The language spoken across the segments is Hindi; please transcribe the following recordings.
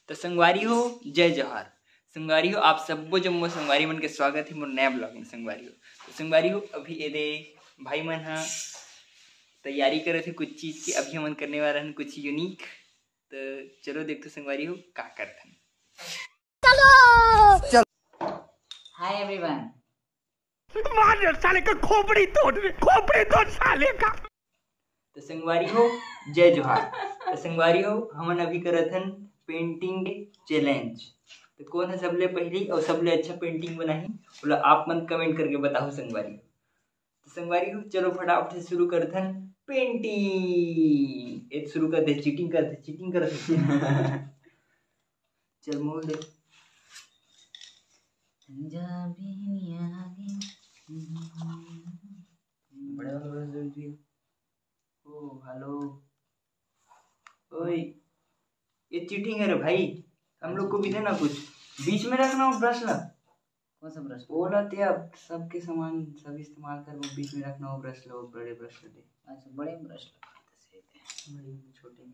तो संगवारी हो जय जोहार। संगवारी हो आप सबको जम्मो संगवारी मन के स्वागत है मोर नया ब्लॉग में। संगवारी हो तो संगवारी हो अभी ये दे भाई मन हाँ तैयारी करे थे कुछ चीज़ की। अभी हमन करने वाला है कुछ यूनिक। तो चलो देखते संगवारी हो का करते हैं। चलो हाय एवरीवन। मार साले का खोपड़ी तोड़ साले का। तो संगवारी हो जय जोहार। तो संगवारी हो हमन अभी करत हन पेंटिंग चैलेंज। तो कौन है सबले पहली और सबले अच्छा पेंटिंग बनाही बोला आप मन कमेंट करके बताओ संगवारी हो। तो संगवारी हो चलो फटाफट से शुरू करते हन पेंटिंग। एक शुरू कर दे चीटिंग कर दे चल मोल दे बड़ा ओ हेलो ओए ये चीटिंग है रे भाई। हम लोग को भी देना कुछ बीच में रखना हो ब्रश ला। कौन सा ब्रश? बोला थे अब सबके सामान सब इस्तेमाल कर वो बीच में रखना हो ब्रश लो बड़े ब्रश ले दे। अच्छा बड़े ब्रश बड़े में छोटे में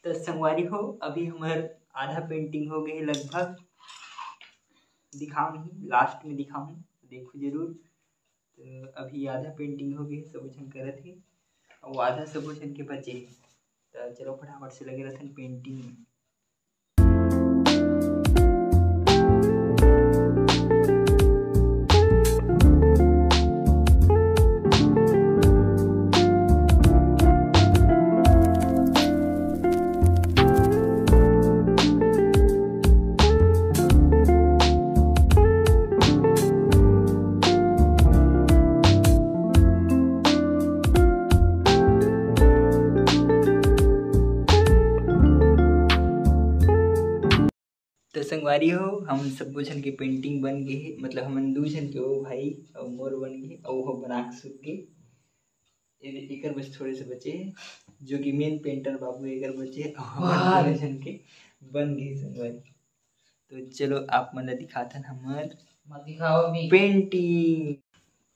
तो संगवारी हो अभी हमार आधा पेंटिंग हो गई लगभग। दिखाऊँ लास्ट में दिखाऊँ देखो जरूर। तो अभी आधा पेंटिंग हो गई सब जन करे थे और आधा सब जन के बचे। तो चलो फटाफट से लगे रहते हैं पेंटिंग में। तो संगवारी हो हम सब जन के पेंटिंग बन गई है। मतलब हम दो जन के हो भाई और मोर बन गए और वो बना के सूख गए। एक बस थोड़े से बचे हैं जो कि मेन पेंटर बाबू एक बचे और जन के बन गए संगवारी। तो चलो आप मन दिखाते हैं हमार मत दिखाओ भी पेंटिंग।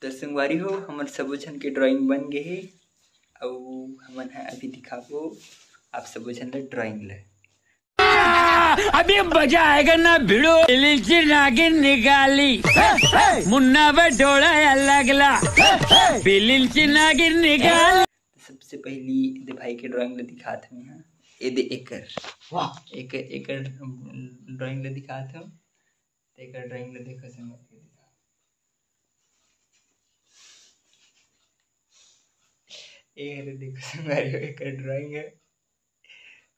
तो संगवारी हो हमार सब जन के ड्राइंग बन गए है और हमन है अभी दिखाबो आप सब जन ला ड्राइंग ले। अभी मजा आएगा ना भिड़ो नागिन निकाली मुन्ना बटोड़ा लगला बिलिंची नागिन निकाल। सबसे पहली दे भाई के ड्राइंग ले दिखाते हैं यहाँ ये दे एकर वाह एकर ड्राइंग ले दिखाते हूँ। एकर ड्राइंग ले देखो संग ये देखो संगवारी हो एकर ड्राइंग है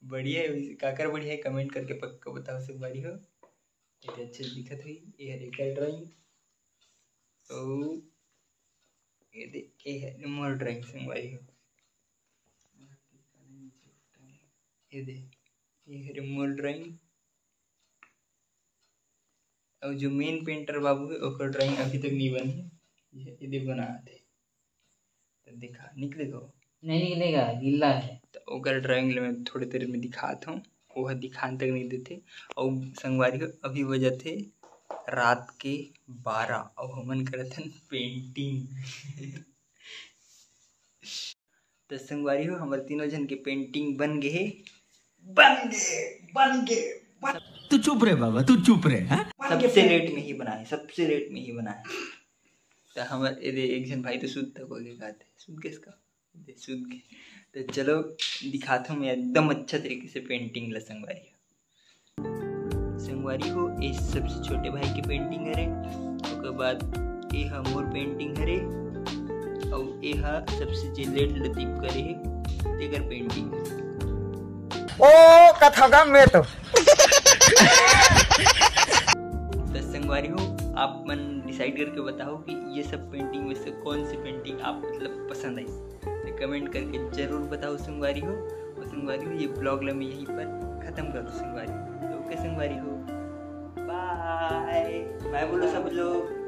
बढ़िया है। काकर बढ़िया है कमेंट करके पक्का बताओ संगवारी हो। ये अच्छे दिखत हुई ये है एकर ड्राइंग और ये दे ये है मोर ड्राइंग संगवारी हो। ये दे ये है मोर ड्राइंग और जो मेन पेंटर बाबू है ओकर ड्राइंग अभी तक नहीं बनी है। ये दे बनाते तो दिखा निकलेगा नहीं निकलेगा गिल्ला है। तो ओकर ड्राइंग मैं थोड़ी देर में दिखाता हूँ वह दिखाने तक नहीं देते। और संगवारी हो अभी वजह थे रात के 12 और हमन करते हैं पेंटिंग। तो संगवारी हो हमारे तीनों जन के पेंटिंग बन गए। तू चुप रहे बाबा तू चुप रहे। सबसे लेट में ही बनाए। तो हमारे एक जन भाई तो शुद्ध तक हो गए गाते शुद्ध किसका शुद्ध के। तो चलो दिखाता हूँ मैं एकदम अच्छा तरीके से पेंटिंग ला संगवारी हो ये सबसे छोटे भाई की पेंटिंग हरे उसके बाद ये मोर पेंटिंग हरे और ये सबसे जे लेट लतीफ करे है तेकर पेंटिंग ओ कथा में तो संगवारी हो आप मन डिसाइड करके बताओ कि ये सब पेंटिंग में से कौन सी पेंटिंग आप मतलब पसंद आई। तो कमेंट करके जरूर बताओ संगवारी हो। और संगवारी हो ये ब्लॉग ला मैं यहीं पर ख़त्म करूँ संगवारी। तो ओके संगवारी हो बाय बाय बोलो सब लोग।